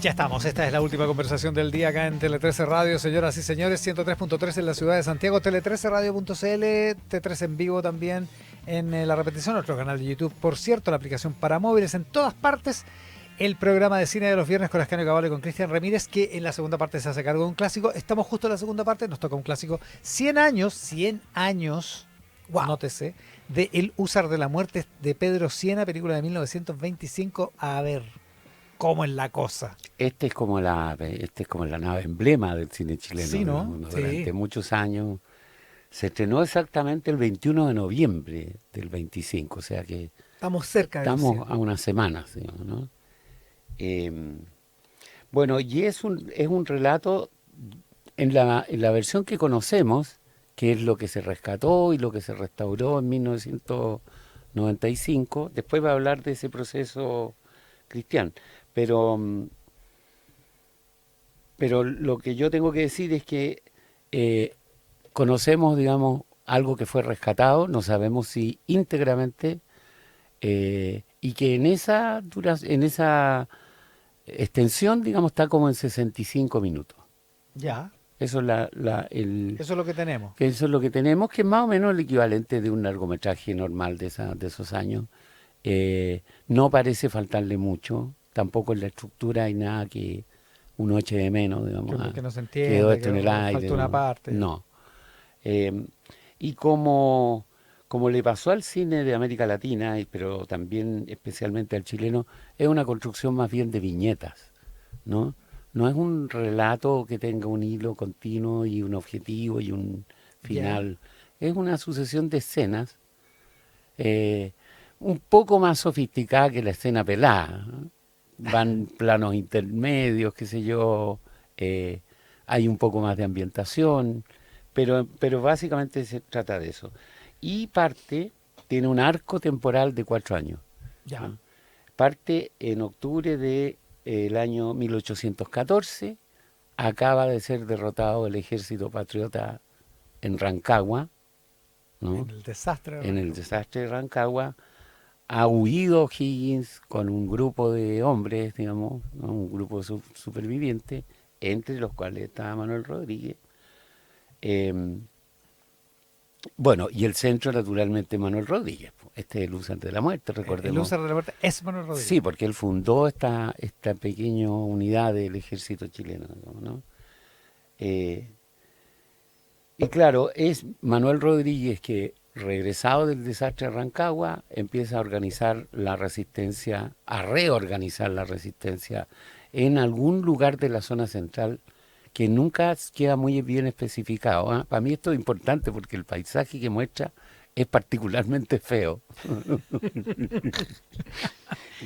Ya estamos, esta es la última conversación del día acá en Tele 13 Radio, señoras y señores, 103.3 en la ciudad de Santiago, Tele13Radio.cl, T13 en vivo también en la repetición, nuestro canal de YouTube, por cierto, la aplicación para móviles en todas partes, el programa de cine de los viernes con Ascanio Caballo y con Cristian Ramírez, que en la segunda parte se hace cargo de un clásico, estamos justo en la segunda parte, nos toca un clásico, 100 años, wow. Nótese, de El Húsar de la Muerte de Pedro Sienna, película de 1925, a ver... ¿Cómo es la cosa? Este es como la nave emblema del cine chileno. Sí, ¿no? Durante Sí. muchos años. Se estrenó exactamente el 21 de noviembre del 25, o sea que Estamos cerca de estamos a unas semanas, digamos, ¿no? Eh, bueno, y es un relato en la versión que conocemos, que es lo que se rescató y lo que se restauró en 1995. Después va a hablar de ese proceso Cristian. Pero lo que yo tengo que decir es que conocemos, digamos, algo que fue rescatado, no sabemos si íntegramente, y que en esa extensión, digamos, está como en 65 minutos. Ya. Eso es Eso es lo que tenemos. Eso es lo que tenemos, que es más o menos el equivalente de un largometraje normal de esos años. No parece faltarle mucho, tampoco en la estructura hay nada que uno eche de menos, digamos. Que no se entiende, quedó esto en el aire. falta una parte. No. Y como le pasó al cine de América Latina, pero también especialmente al chileno, es una construcción más bien de viñetas, ¿no? No es un relato que tenga un hilo continuo y un objetivo y un final. Es una sucesión de escenas un poco más sofisticada que la escena pelada, ¿no? Van planos intermedios, qué sé yo, hay un poco más de ambientación, pero básicamente se trata de eso. Y tiene un arco temporal de 4 años. Ya. ¿No? Parte en octubre del año 1814, acaba de ser derrotado el ejército patriota en Rancagua, ¿no? En el desastre de Rancagua. En el desastre de Rancagua. Ha huido Higgins con un grupo de hombres, digamos, ¿no? Un grupo superviviente, entre los cuales estaba Manuel Rodríguez. Bueno, y el centro, naturalmente, Manuel Rodríguez. Este es el Húsar de la Muerte, recordemos. El Húsar de la Muerte es Manuel Rodríguez. Sí, porque él fundó esta pequeña unidad del ejército chileno, ¿no? Y claro, es Manuel Rodríguez que, regresado del desastre de Rancagua, empieza a organizar la resistencia, a reorganizar la resistencia en algún lugar de la zona central que nunca queda muy bien especificado, ¿eh? Para mí esto es importante porque el paisaje que muestra es particularmente feo.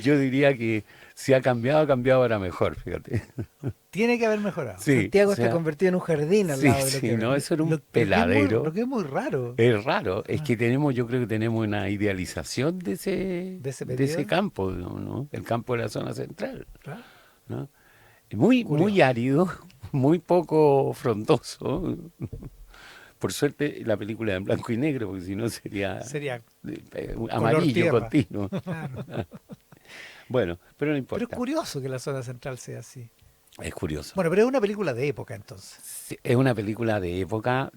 Yo diría que si ha cambiado para mejor, fíjate. Tiene que haber mejorado. Sí, Santiago está convertido en un jardín al lado de lo que no, eso era un peladero. Lo que es muy raro. Es raro, es que yo creo que tenemos una idealización de ese campo, ¿no? El campo de la zona central, Claro. ¿no? Muy árido, muy poco frondoso. Por suerte la película es en blanco y negro, porque si no sería amarillo continuo. Claro. Bueno, pero no importa. Pero es curioso que la zona central sea así. Es curioso. Bueno, pero es una película de época entonces. Sí, es una película de época.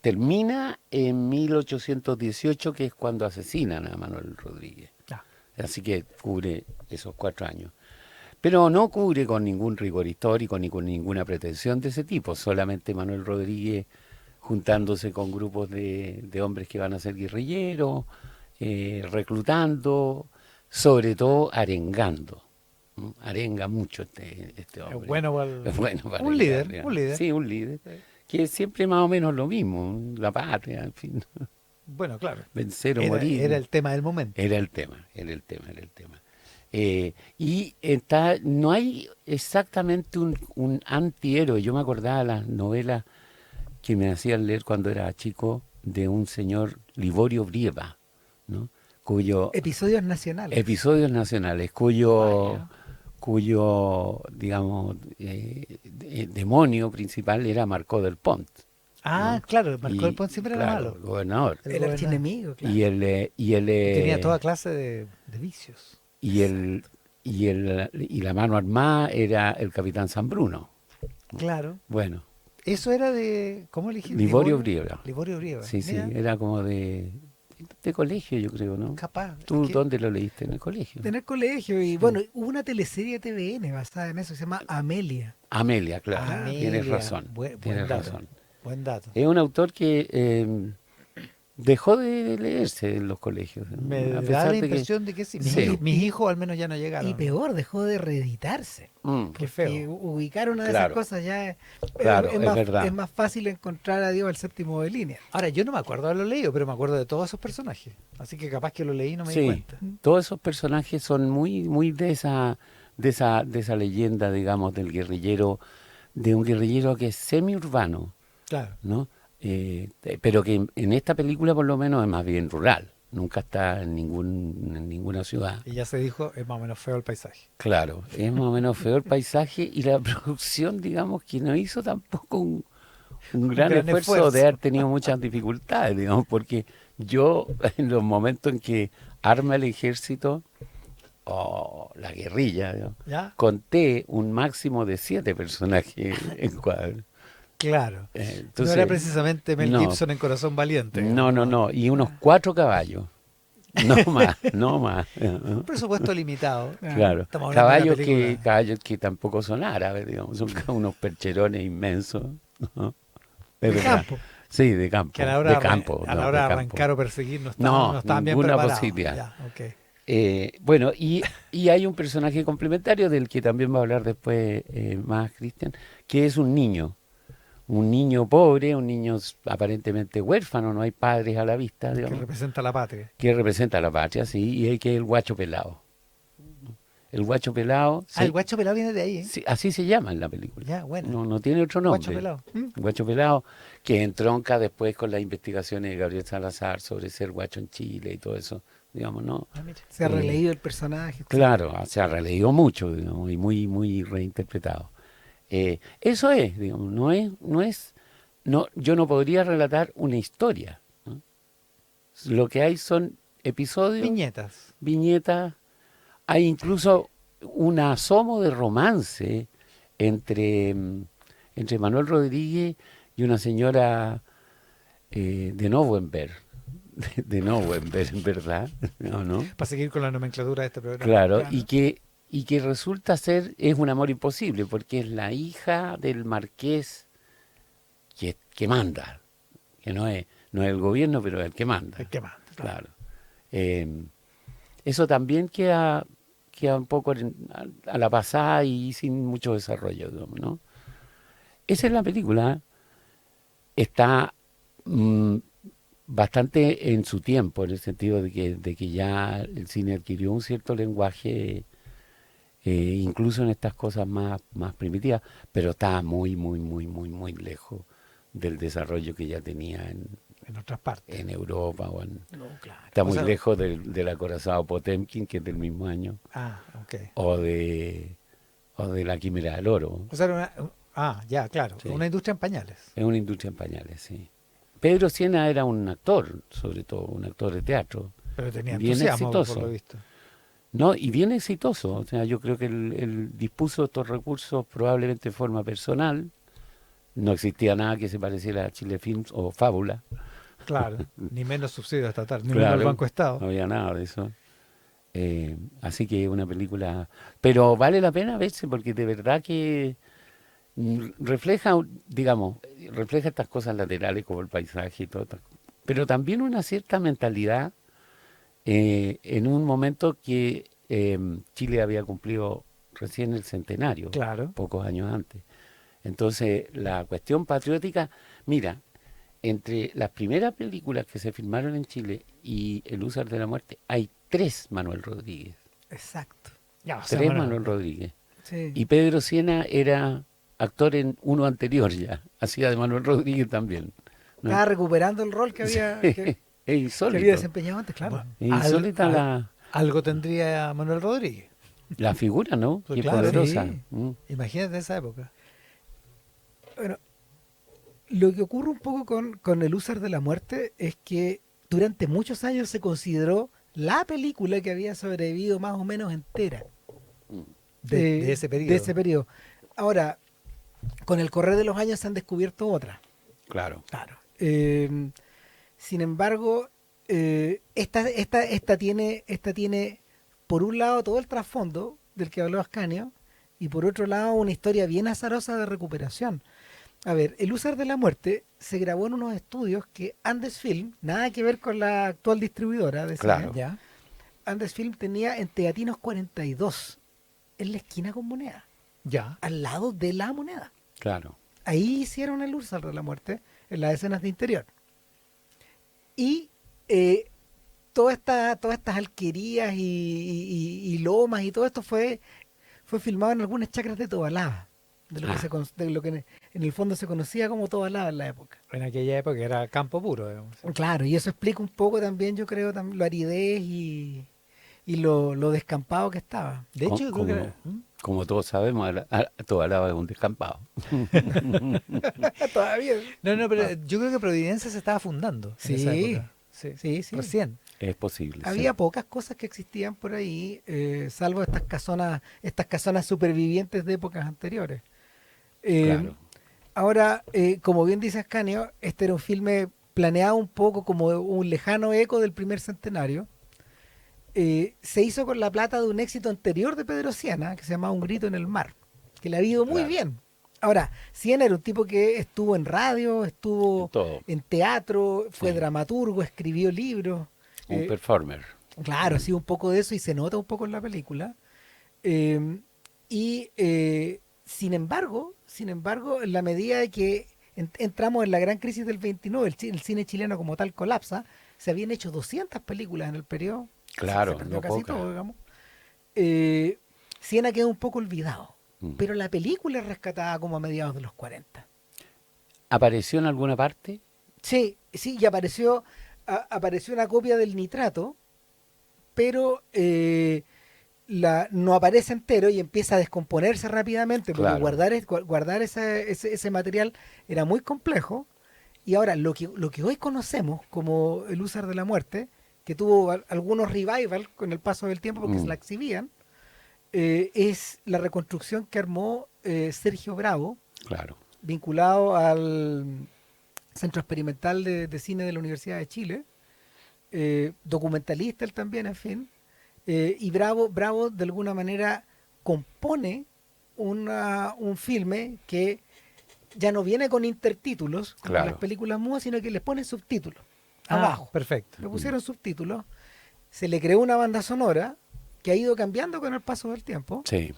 Termina en 1818, que es cuando asesinan a Manuel Rodríguez. Ah. Así que cubre esos 4 años. Pero no cubre con ningún rigor histórico ni con ninguna pretensión de ese tipo. Solamente Manuel Rodríguez juntándose con grupos de hombres que van a ser guerrilleros, reclutando, sobre todo arengando. Arenga mucho este hombre. Es bueno para un arengar, líder, un líder. Sí, un líder. Que es siempre más o menos lo mismo, la patria, en fin. Bueno, claro. Vencer o morir. Era el tema del momento. Era el tema. Y no hay exactamente un antihéroe. Yo me acordaba de las novelas que me hacían leer cuando era chico de un señor Liborio Brieva, ¿no? Episodios nacionales. Cuyo digamos, demonio principal era Marcó del Pont. Ah, ¿no? claro, Marcó del Pont siempre era malo. El gobernador. El archienemigo, claro. Y él Tenía toda clase de vicios. Y y la mano armada era el capitán San Bruno. Claro. Bueno. Eso era de, ¿cómo elegí? Liborio Brieva. Liborio Brieva. Sí, Mira. sí, era como de colegio, yo creo, ¿no? Capaz. ¿Tú Es que dónde lo leíste? En el colegio. En el colegio. Y bueno, hubo una teleserie de TVN basada en eso, se llama Amelia. Amelia, claro. Amelia. Tienes razón. Buen Tienes dato. razón. Buen dato. Es un autor que dejó de leerse en los colegios. Me a da pesar la de que- impresión de que sí. Sí. Mis hijos al menos ya no llegaron. Y peor, dejó de reeditarse. Qué feo. Y ubicar una de Claro. esas cosas ya Claro, es más, verdad. es más fácil encontrar a Dios al séptimo de línea. Ahora, yo no me acuerdo de haberlo leído, pero me acuerdo de todos esos personajes. Así que capaz que lo leí y no me di Sí, cuenta. todos esos personajes son muy de esa leyenda, digamos, del guerrillero, de un guerrillero que es semi-urbano, Claro. ¿no? Pero que en esta película por lo menos es más bien rural, nunca está en ninguna ciudad. Y ya se dijo, es más o menos feo el paisaje. Claro, es más o menos feo el paisaje y la producción, digamos, que no hizo tampoco un gran esfuerzo de haber tenido muchas dificultades, digamos, porque yo en los momentos en que arma el ejército, la guerrilla, digamos, ¿Ya? conté un máximo de 7 personajes en cuadro. Claro. Entonces, no era precisamente Mel no. Gibson en Corazón Valiente. No, y unos 4 caballos, no más. Un presupuesto limitado. Claro, Estamos hablando de una película. caballos que tampoco son árabes, digamos, son unos percherones inmensos. ¿no? Es De verdad. campo. Sí, de campo. Que a la hora, de campo. a no, la hora de campo. arrancar o perseguir no No, estaban bien ninguna preparados. posibilidad. Ya, ok. Bueno, y hay un personaje complementario del que también va a hablar después más Cristian, que es un niño pobre, un niño aparentemente huérfano, no hay padres a la vista, Que digamos, representa la patria. que representa a la patria, sí, y hay que el guacho pelado. El guacho pelado, Ah, el guacho pelado viene de ahí, ¿eh? sí, así se llama en la película. Ya, bueno. No tiene otro nombre. Guacho pelado. Guacho pelado, que entronca después con las investigaciones de Gabriel Salazar sobre ser guacho en Chile y todo eso, digamos, ¿no? Ah, mira. Se ha releído el personaje. Claro, se ha releído mucho, digamos, y muy reinterpretado. Eso es, digamos, yo no podría relatar una historia, ¿no? Lo que hay son episodios, viñetas, hay incluso un asomo de romance entre Manuel Rodríguez y una señora de Nowember, en verdad, ¿no? Para seguir con la nomenclatura de este programa. Claro, y que resulta ser, es un amor imposible, porque es la hija del marqués que manda, que no es el gobierno, pero es el que manda. El que manda, Claro. Eso también queda un poco a la pasada y sin mucho desarrollo, ¿no? Esa es la película. Está bastante en su tiempo, en el sentido de que ya el cine adquirió un cierto lenguaje, incluso en estas cosas más primitivas, pero está muy lejos del desarrollo que ya tenía en otras partes. En Europa. No, claro. Está muy lejos del acorazado Potemkin, que es del mismo año. Ah, ok. O de la Quimera del Oro. O sea, ya, claro. Sí. Una industria en pañales. Es una industria en pañales, sí. Pedro Sienna era un actor, sobre todo, un actor de teatro. Pero tenía bien entusiasmo, exitoso. por lo visto. No, y bien exitoso. O sea, yo creo que él dispuso estos recursos probablemente de forma personal. No existía nada que se pareciera a Chile Films o Fábula. Claro, ni menos subsidio estatal, ni Claro, menos el Banco Estado. No había nada de eso. Así que una película... Pero vale la pena verse porque de verdad que refleja, digamos, refleja estas cosas laterales como el paisaje y todo. Pero también una cierta mentalidad en un momento que Chile había cumplido recién el centenario, Claro. pocos años antes. Entonces, la cuestión patriótica, mira, entre las primeras películas que se filmaron en Chile y El Húsar de la Muerte, hay 3 Manuel Rodríguez. Exacto. Ya, o sea, 3 bueno, Manuel Rodríguez. Sí. Y Pedro Sienna era actor en uno anterior ya, hacía de Manuel Rodríguez también. ¿no? Estaba recuperando el rol que había, Es que insólito. había desempeñado antes, claro. Bueno, Es insólita algo tendría Manuel Rodríguez. la figura, ¿no? Pues Qué claro, poderosa. sí. Imagínate esa época. Bueno, lo que ocurre un poco con El Húsar de la Muerte es que durante muchos años se consideró la película que había sobrevivido más o menos entera. de ese periodo. De ese periodo. Ahora, con el correr de los años se han descubierto otras. Claro. Claro. Sin embargo, esta tiene, por un lado, todo el trasfondo del que habló Ascanio, y por otro lado, una historia bien azarosa de recuperación. A ver, El Húsar de la Muerte se grabó en unos estudios que Andes Film, nada que ver con la actual distribuidora de cine, Claro. ¿Ya? Andes Film tenía en Teatinos 42, en la esquina con Moneda, Ya. al lado de la Moneda. Claro. Ahí hicieron El Húsar de la Muerte, en las escenas de interior. Y todas estas alquerías y lomas y todo esto fue filmado en algunas chacras de Tobalaba, de lo que en el fondo se conocía como Tobalaba en la época. En aquella época era campo puro, digamos. Claro, y eso explica un poco también, yo creo, lo aridez y lo descampado que estaba. De hecho, yo creo que era- Como todos sabemos, Tobalaba es un descampado. Todavía. No, pero yo creo que Providencia se estaba fundando en esa Sí, época. Sí, sí. recién. Es posible. Había sí. pocas cosas que existían por ahí, salvo estas casonas supervivientes de épocas anteriores. Claro. Ahora, como bien dice Ascanio, este era un filme planeado un poco como un lejano eco del primer centenario. Se hizo con la plata de un éxito anterior de Pedro Siana, que se llamaba Un grito en el mar, que le ha ido muy Claro. bien. Ahora, Siena era un tipo que estuvo en radio, estuvo Todo. en teatro, fue Sí. dramaturgo, escribió libros. Un eh, performer. Claro, sí, un poco de eso y se nota un poco en la película. Sin embargo, en la medida de que entramos en la gran crisis del 29, el cine chileno como tal colapsa, se habían hecho 200 películas en el periodo. Claro, se perdió no casi pocas. todo, digamos. Siena quedó un poco olvidado, Mm. pero la película es rescatada como a mediados de los 40. ¿Apareció en alguna parte? Sí, y apareció una copia del nitrato, pero no aparece entero y empieza a descomponerse rápidamente, porque Claro. guardar ese material era muy complejo. Y ahora, lo que hoy conocemos como El Húsar de la Muerte, que tuvo algunos revival con el paso del tiempo porque se la exhibían, es la reconstrucción que armó Sergio Bravo, Claro. vinculado al Centro Experimental de Cine de la Universidad de Chile, documentalista él también, en fin, y Bravo de alguna manera compone un filme que ya no viene con intertítulos, como Claro. las películas mudas, sino que les pone subtítulos Ah, abajo. perfecto. Le pusieron subtítulos, se le creó una banda sonora que ha ido cambiando con el paso del tiempo. Sí.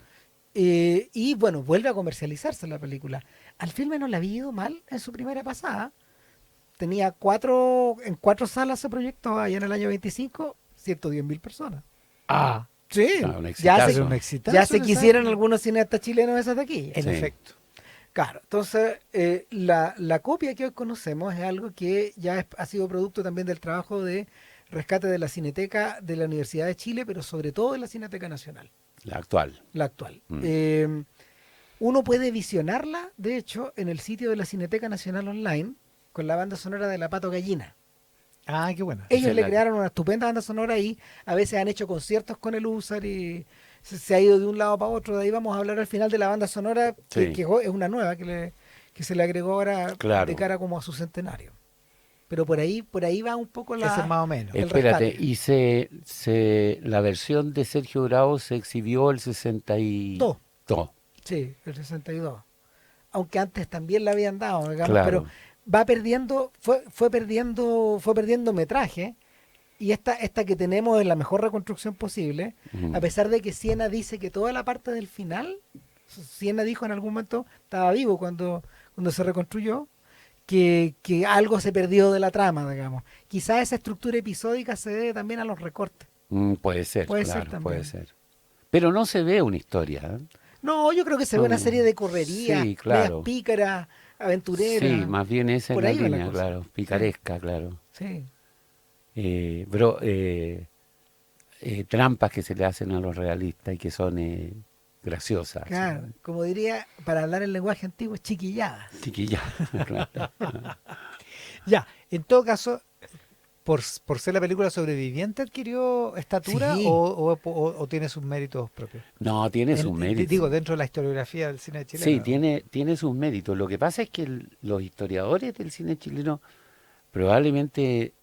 Y bueno, vuelve a comercializarse la película. Al filme no le había ido mal en su primera pasada. Tenía en 4 salas se proyectó allá en el año 25, 110.000 personas. Ah, Sí, Ah, un ya exitazo. se, un exitazo ya se en esa quisieran época. algunos cineastas chilenos esas de aquí. En Sí. efecto. Claro, entonces la copia que hoy conocemos es algo que ya ha sido producto también del trabajo de rescate de la Cineteca de la Universidad de Chile, pero sobre todo de la Cineteca Nacional, La actual. la actual. Mm. Uno puede visionarla, de hecho, en el sitio de la Cineteca Nacional Online, con la banda sonora de La Pato Gallina. Ah, qué buena. Ellos es le la- crearon una estupenda banda sonora y a veces han hecho conciertos con el Húsar y se ha ido de un lado para otro. De ahí vamos a hablar al final de la banda sonora, Sí. que es una nueva que se le agregó ahora Claro. de cara como a su centenario. Pero por ahí va un poco Ese es más o menos. el Espérate, rescate. y la versión de Sergio Bravo se exhibió el 62. Sí, el 62. Aunque antes también la habían dado, digamos, Claro. pero va perdiendo, fue perdiendo metraje. Y esta que tenemos es la mejor reconstrucción posible, Mm. a pesar de que Siena dice que toda la parte del final, Siena dijo en algún momento, estaba vivo cuando se reconstruyó, que algo se perdió de la trama, digamos. Quizás esa estructura episódica se debe también a los recortes. Puede ser, Puede ser claro, también. puede ser. Pero no se ve una historia. ¿eh? No, yo creo que se ve una serie de correrías, Sí, claro. medias pícaras, aventureras. Sí, más bien esa es Por la ahí va la línea, cosa. claro. Picaresca, claro. Sí. Trampas que se le hacen a los realistas y que son graciosas. Claro, como diría, para hablar en lenguaje antiguo, chiquilladas. Chiquilla, claro. Ya, en todo caso, por ser la película sobreviviente adquirió estatura Sí. o tiene sus méritos propios? No, tiene sus méritos. Digo, dentro de la historiografía del cine Sí, chileno. tiene sus méritos. Lo que pasa es que los historiadores del cine chileno probablemente,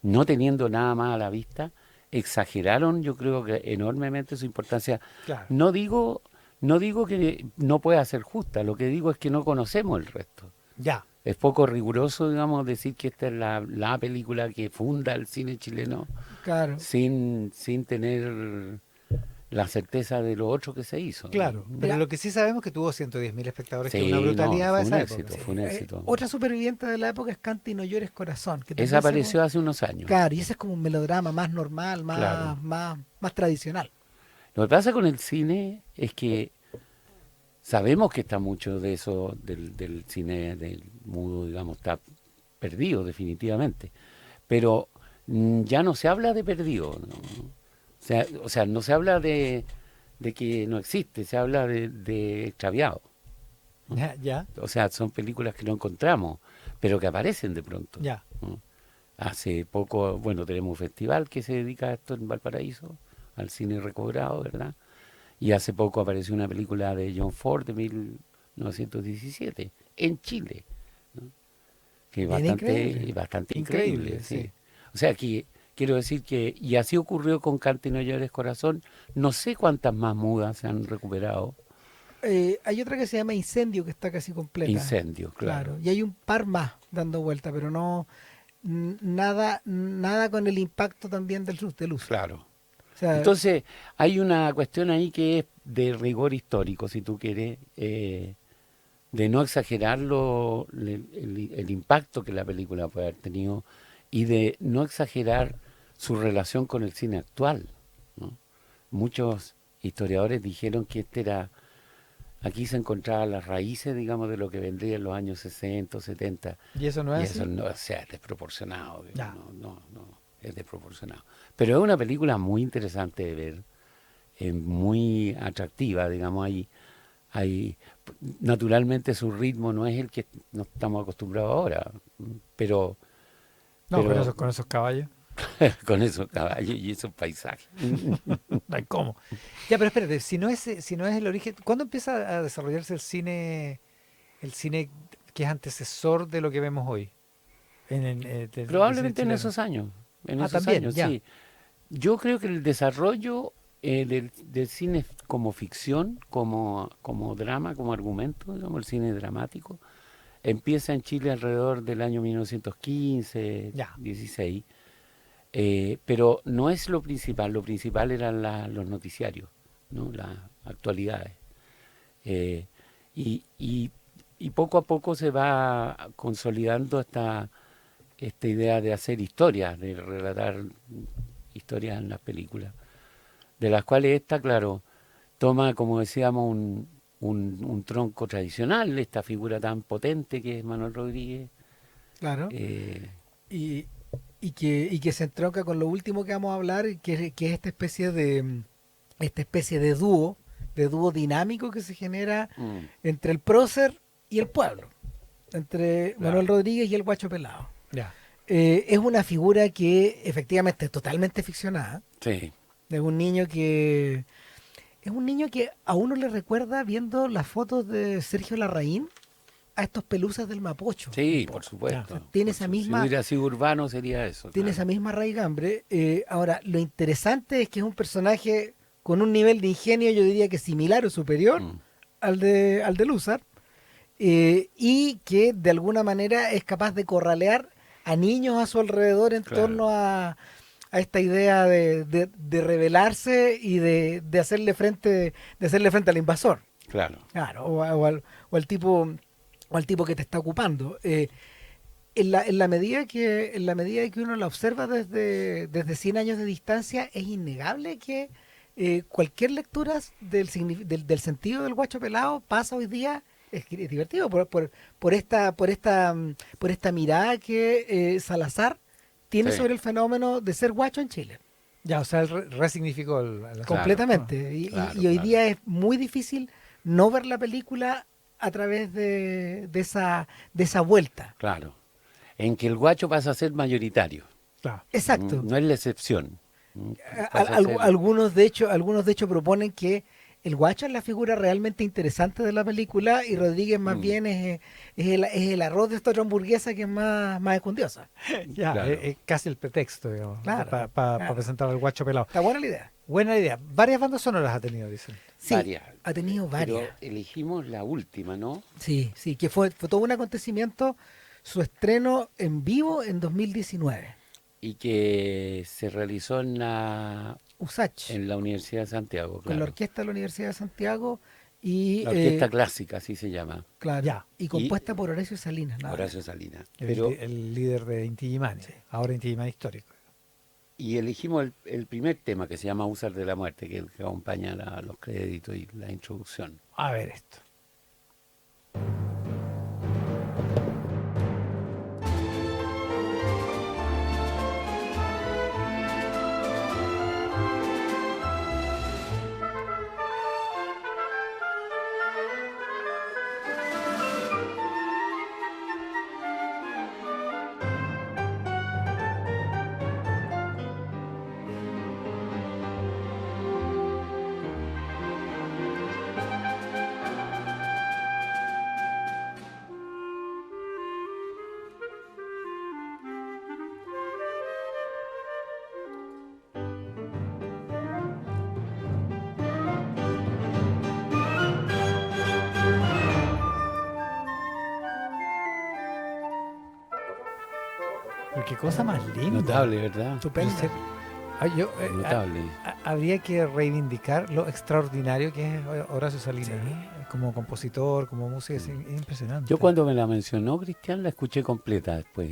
no teniendo nada más a la vista, exageraron, yo creo que enormemente su importancia. Claro. No digo, no digo que no pueda ser justa, lo que digo es que no conocemos el resto. Ya. Es poco riguroso, digamos, decir que esta es la película que funda el cine chileno Claro. sin tener la certeza de lo otro que se hizo. Claro, pero Mira. lo que sí sabemos es que tuvo 110.000 espectadores, que es Sí, una no, brutalidad fue para un esa éxito, época. fue un éxito. Otra superviviente de la época es Canti no llores corazón. Que también Esa apareció hace unos años. Claro, y ese es como un melodrama más normal, Claro. más tradicional. Lo que pasa con el cine es que sabemos que está mucho de eso, del cine del mudo, digamos, está perdido definitivamente. Pero ya no se habla de perdido, ¿no? O sea, no se habla de que no existe, se habla de extraviado. Ya, ya, O sea, son películas que no encontramos, pero que aparecen de pronto. ya. ¿No? Hace poco, bueno, tenemos un festival que se dedica a esto en Valparaíso, al cine recobrado, ¿verdad? Y hace poco apareció una película de John Ford de 1917, en Chile, ¿no? Que es Bien bastante, bastante increíble. Sí. O sea, que quiero decir que, y así ocurrió con Cante y no llores corazón, no sé cuántas más mudas se han recuperado. Hay otra que se llama Incendio, que está casi completa. Incendios, claro. Y hay un par más dando vuelta, pero no nada con el impacto también del uso. Claro. O sea, Entonces, hay una cuestión ahí que es de rigor histórico, si tú quieres, de no exagerar el impacto que la película puede haber tenido y de no exagerar su relación con el cine actual, ¿no? Muchos historiadores dijeron que aquí se encontraban las raíces, digamos, de lo que vendría en los años 60 o 70. ¿Y eso no Y es eso así? no, o sea, es desproporcionado. Ya. No, es desproporcionado. Pero es una película muy interesante de ver, muy atractiva, digamos, naturalmente su ritmo no es el que no estamos acostumbrados ahora, pero, No, pero con esos caballos. con esos caballos y esos paisajes. No hay cómo. Ya, pero espérate, si no es el origen, ¿cuándo empieza a desarrollarse el cine que es antecesor de lo que vemos hoy? Del Probablemente cine en chileno. esos años, También, ya. sí. Yo creo que el desarrollo del cine como ficción, como drama, como argumento, digamos, el cine dramático, empieza en Chile alrededor del año 1915, Ya. 16, pero no es lo principal eran los noticiarios, ¿no? Las actualidades. Eh, y poco a poco se va consolidando esta idea de hacer historias, de relatar historias en las películas, de las cuales esta, claro, toma, como decíamos, un tronco tradicional, esta figura tan potente que es Manuel Rodríguez. claro. eh, Y, y que se entronca con lo último que vamos a hablar, que es esta especie de dúo dinámico que se genera mm, entre el prócer y el pueblo, entre Claro. Manuel Rodríguez y el Guacho Pelado. Ya. Es una figura que efectivamente es totalmente ficcionada. sí, Es un niño que a uno le recuerda, viendo las fotos de Sergio Larraín, a estos pelusas del Mapocho. sí, por supuesto. Tiene Por esa su- misma- Si hubiera sido urbano sería eso. Tiene claro. esa misma raigambre. Ahora, lo interesante es que es un personaje con un nivel de ingenio, yo diría que similar o superior Mm, al de Lúzar, y que de alguna manera es capaz de corralear a niños a su alrededor en Claro. torno a esta idea de rebelarse y de hacerle frente al invasor. claro. Claro, o al tipo que te está ocupando. En la medida que uno la observa desde 100 años de distancia, es innegable que cualquier lectura del sentido del Guacho Pelado pasa hoy día. Es divertido por esta mirada que Salazar tiene Sí. sobre el fenómeno de ser guacho en Chile. Ya, o sea, él resignificó el asunto. Completamente. claro, Y hoy claro. día es muy difícil no ver la película a través de esa vuelta. Claro. en que el guacho pasa a ser mayoritario. Claro. Exacto. No es la excepción. Pasa a ser- Algunos de hecho proponen que el guacho es la figura realmente interesante de la película y Rodríguez más bien es el arroz de esta otra hamburguesa que es más escondiosa. Ya, Claro. es casi el pretexto, digamos, Claro, para claro. presentar al guacho pelado. Está buena la idea. Buena idea. Varias bandas sonoras ha tenido, dicen. Sí, Varias. ha tenido Pero varias. elegimos la última, ¿no? Sí, sí, que fue todo un acontecimiento su estreno en vivo en 2019. Y que se realizó en USACH, la Universidad de Santiago, con claro. la orquesta de la Universidad de Santiago y, La orquesta clásica, así se llama, claro, Ya. y compuesta por Horacio Salinas. nada Horacio Salinas. El, el líder de Inti Illimani, ahora Inti Illimani histórico. Y elegimos el primer tema que se llama Usar de la Muerte, que es el que acompaña los créditos y la introducción. A ver esto. Pero qué cosa más linda. Notable, ¿verdad? Estupendo. Notable. Habría que reivindicar lo extraordinario que es Horacio Salinas, ¿no? Como compositor, como músico, es impresionante. Yo cuando me la mencionó Cristian la escuché completa después.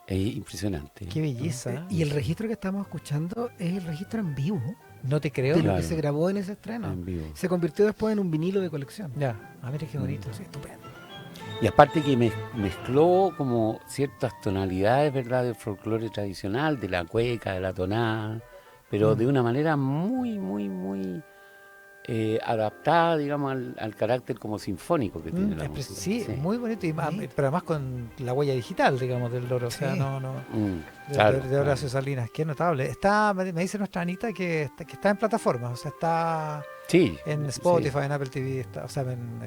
Es impresionante. Qué belleza. Y el registro que estamos escuchando es el registro en vivo No te creo. de lo Claro. que se grabó en ese estreno. En vivo. Se convirtió después en un vinilo de colección. Ya, a ver qué bonito. Sí, estupendo. Y aparte que mezcló como ciertas tonalidades, ¿verdad?, del folclore tradicional, de la cueca, de la tonada, pero de una manera muy, muy, muy adaptada, digamos, al carácter como sinfónico que tiene la Es música. sí, muy bonito, y pero además con la huella digital, digamos, del loro. O sea, Sí. no. Claro, De Horacio Salinas, qué notable. Está, me dice nuestra Anita que está en plataformas, o sea, está sí, en sí. Spotify, en Apple TV, o sea, en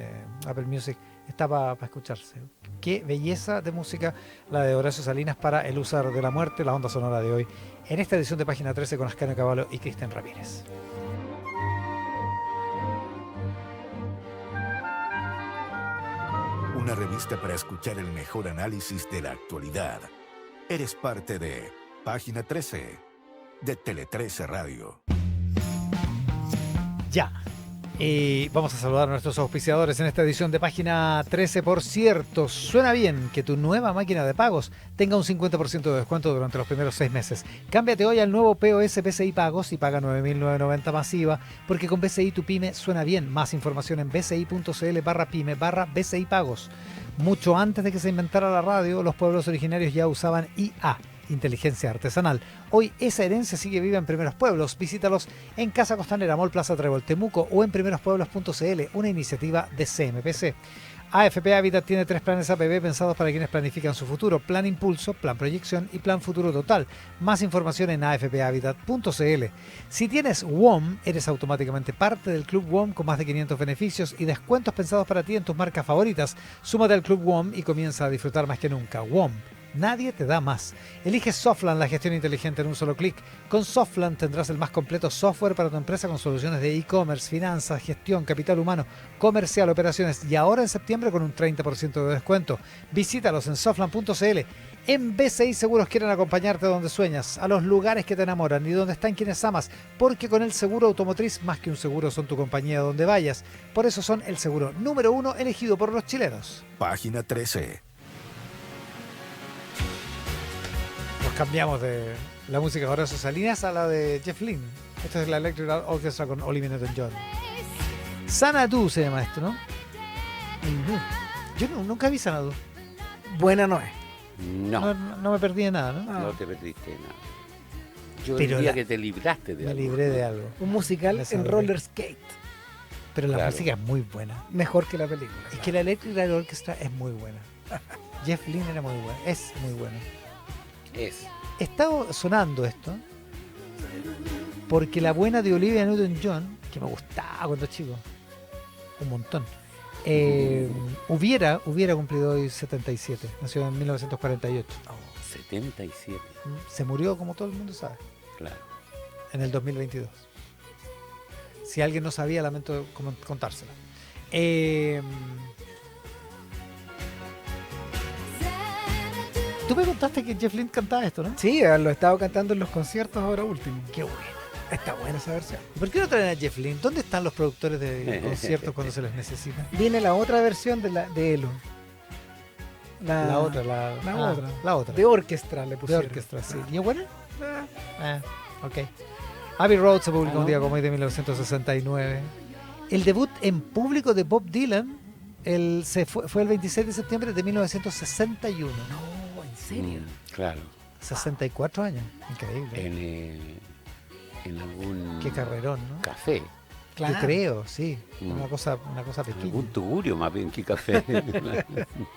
Apple Music, está para escucharse. Qué belleza de música la de Horacio Salinas para El Usar de la Muerte, la onda sonora de hoy, en esta edición de Página 13 con Ascanio Cavallo y Cristian Ramírez. Una revista para escuchar el mejor análisis de la actualidad. Eres parte de Página 13 de Tele 13 Radio. Ya. Vamos a saludar a nuestros auspiciadores en esta edición de Página 13. Por cierto, suena bien que tu nueva máquina de pagos tenga un 50% de descuento durante los primeros 6 meses. Cámbiate hoy al nuevo POS BCI Pagos y paga 9.990 más IVA, porque con BCI tu pyme suena bien. Más información en bci.cl/pyme/BCI Pagos. Mucho antes de que se inventara la radio, los pueblos originarios ya usaban IA, inteligencia artesanal. Hoy esa herencia sigue viva en Primeros Pueblos. Visítalos en Casa Costanera, Mall Plaza Trébol, Temuco o en primerospueblos.cl, una iniciativa de CMPC. AFP Habitat tiene 3 planes APB pensados para quienes planifican su futuro: Plan Impulso, Plan Proyección y Plan Futuro Total. Más información en afphabitat.cl. Si tienes WOM, eres automáticamente parte del Club WOM con más de 500 beneficios y descuentos pensados para ti en tus marcas favoritas. Súmate al Club WOM y comienza a disfrutar más que nunca. WOM. Nadie te da más. Elige Softland, la gestión inteligente en un solo clic. Con Softland tendrás el más completo software para tu empresa con soluciones de e-commerce, finanzas, gestión, capital humano, comercial, operaciones y ahora en septiembre con un 30% de descuento. Visítalos en softland.cl. En BCI Seguros quieren acompañarte donde sueñas, a los lugares que te enamoran y donde están quienes amas, porque con el seguro automotriz más que un seguro son tu compañía donde vayas. Por eso son el seguro número 1 elegido por los chilenos. Página 13. Nos cambiamos de la música de Horacio Salinas a la de Jeff Lynne. Esto es la Electric Orchestra con Olivia Newton-John. Xanadu se llama esto, ¿no? Yo nunca vi Xanadu. Buena no es. No me perdí de nada, ¿no? No te perdiste nada. Yo Pero diría la- que te libraste de Me algo. libré de algo. Un musical Me en salvé. roller skate. Pero la Claro. música es muy buena. Mejor que la película. Es que la Electric Orchestra es muy buena. Jeff Lynne era muy bueno, es muy bueno. Es. Estaba sonando esto porque la buena de Olivia Newton-John, que me gustaba cuando chico, un montón, hubiera cumplido hoy 77, nació en 1948. 77, Se murió, como todo el mundo sabe, claro. en el 2022. Si alguien no sabía, lamento contársela. Tú me contaste que Jeff Lynne cantaba esto, ¿no? Sí, lo he estado cantando en los conciertos ahora último. Qué bueno. Está buena esa versión. ¿Y por qué no traen a Jeff Lynne? ¿Dónde están los productores de conciertos cuando se les necesita? Viene la otra versión de Elo. La otra. La otra. De orquestra le De pusieron. orquestra, sí. ¿Y es buena? Ok. Abbey Road se publicó un día como hoy de 1969. El debut en público de Bob Dylan fue el 26 de septiembre de 1961. No, ¿en serio? Claro. 64 años. Increíble. En algún Qué carrerón, ¿no? café. Claro. Yo creo, sí. Mm. Una cosa En pequeña. algún tugurio más bien que café.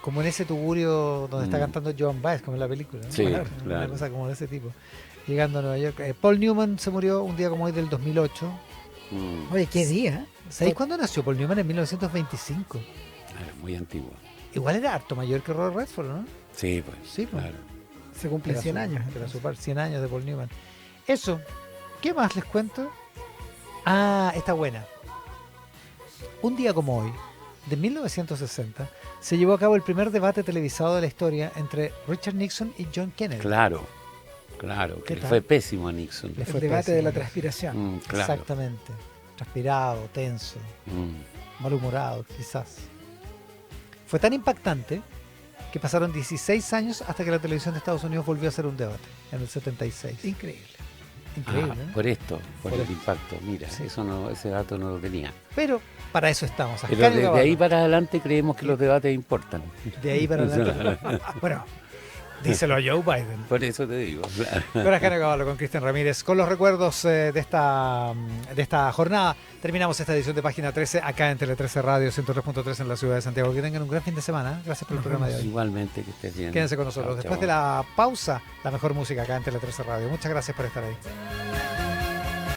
Como en ese tugurio donde está Mm. cantando Joan Baez, como en la película, ¿no? Sí, Una claro. cosa como de ese tipo. Llegando a Nueva York. Paul Newman se murió un día como hoy del 2008. Oye, ¿qué día? ¿Sabéis cuándo nació Paul Newman? En 1925. Era muy antiguo. Igual era harto mayor que Robert Redford, ¿no? Sí, pues. Sí, pues. Claro. Se cumplen 100 años. Era su 100 años de Paul Newman. Eso. ¿Qué más les cuento? Ah, está buena. Un día como hoy, de 1960, se llevó a cabo el primer debate televisado de la historia entre Richard Nixon y John Kennedy. Claro. Que ¿Qué le tal? fue pésimo a Nixon. Le El fue debate pésimo. de la transpiración. Claro. Exactamente. Transpirado, tenso, malhumorado, quizás. Fue tan impactante que pasaron 16 años hasta que la televisión de Estados Unidos volvió a hacer un debate, en el 76. Increíble. Increíble, ¿no? Por esto, por Por el esto. impacto. Mira, Sí. ese dato no lo tenía. Pero para eso estamos. Pero Ascanio desde Gavarro. ahí para adelante creemos que los debates importan. De ahí para adelante. Bueno, díselo a Joe Biden. Por eso te digo. Con Ascanio Gavarro, con Cristian Ramírez, con los recuerdos de esta jornada. Terminamos esta edición de Página 13 acá en Tele 13 Radio 103.3 en la ciudad de Santiago. Que tengan un gran fin de semana. Gracias por el programa de hoy. Igualmente, que estés bien. Quédense con nosotros. Chao, Después chao. de la pausa, la mejor música acá en Tele 13 Radio. Muchas gracias por estar ahí.